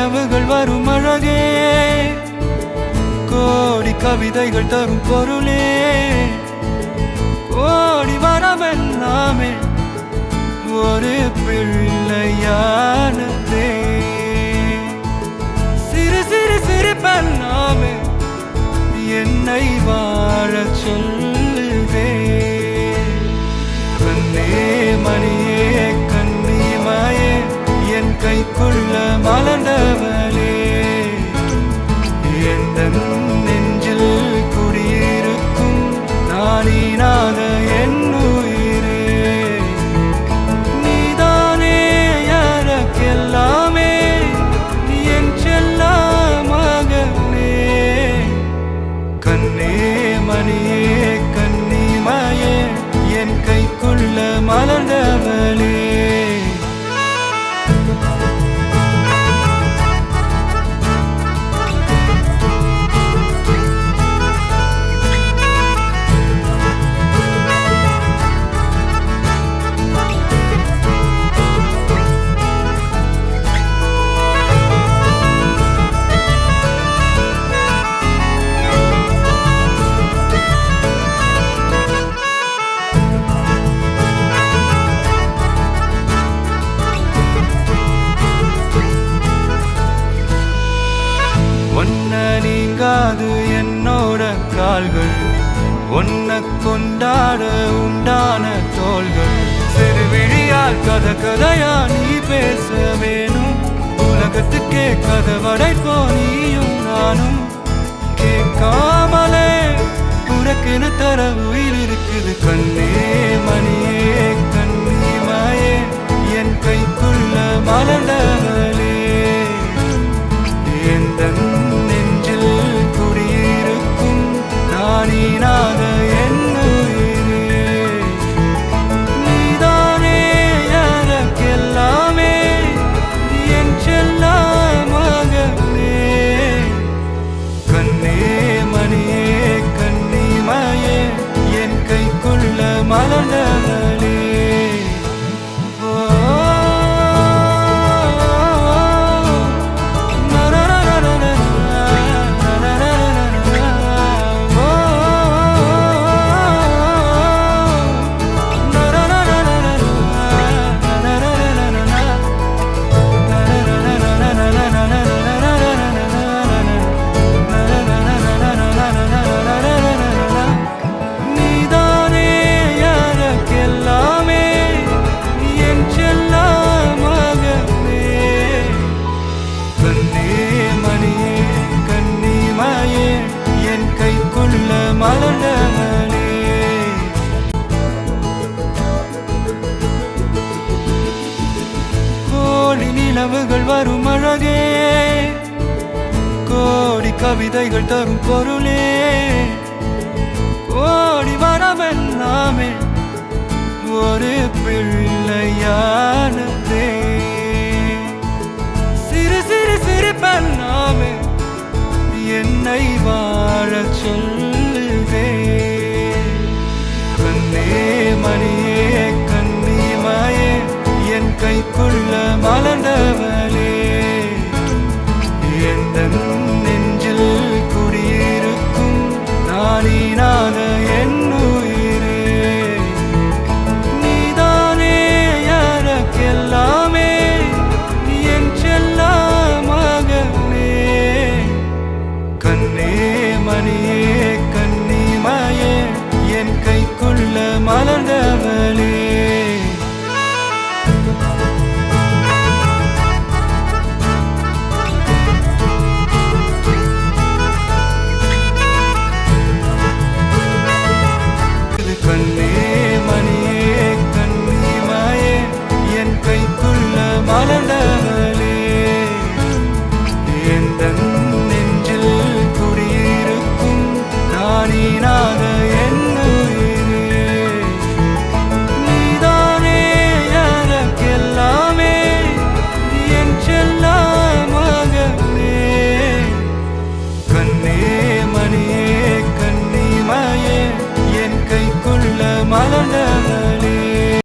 நிலவுகள் வரும் அழகே, கோடி கவிதைகள் தரும் பொருளே, கோடி வரவெல்லாமே ஒரு பிள்ளையானதே. சிறு சிறு சிரிப்பெல்லாமே என்னை வாழச் சொல்லுதே. கண்ணே மணியே கண்ணிமாயே என் கைக்குள்ள மலர்ந்தவளே, எந்த நெஞ்சில் குடியிருக்கும் நானீனாத என் உயிரே. நீதானே எனக்கெல்லாமே, என் செல்ல மகனே. கண்ணே மணியே கண்ணிமாயே என் கைக்குள்ள மலர்ந்தவளே. நீங்காது என்னோட கால்கள், ஒன்ன கொண்டாட உண்டான தோள்கள். சிறுவிழியால் கதையா நீ பேச வேணும், உலகத்துக்கே கதை வடைப்போ நீயும் நானும். கேட்காமலே உனக்கென தர உயிர் இருக்குது. கண்ணே மணியே கண்ணிமாயே என் கைக்குள்ள மலர்ந்தவளே, எந்த நெஞ்சில் குடியிருக்கும் நானீனாத என் உயிரே. நீதானே எனக்கெல்லாமே, என் செல்ல மகனே. கண்ணே மணியே கண்ணிமாயே என் கைக்குள்ள மலர்ந்தவளே. கோடி நிலவுகள் வரும் அழகே, கோடி கவிதைகள் தரும் பொருளே, கோடி வரவெல்லாமே ஒரு பிள்ளையானதே. சிறு சிறு சிரிப்பெல்லாமே என்னை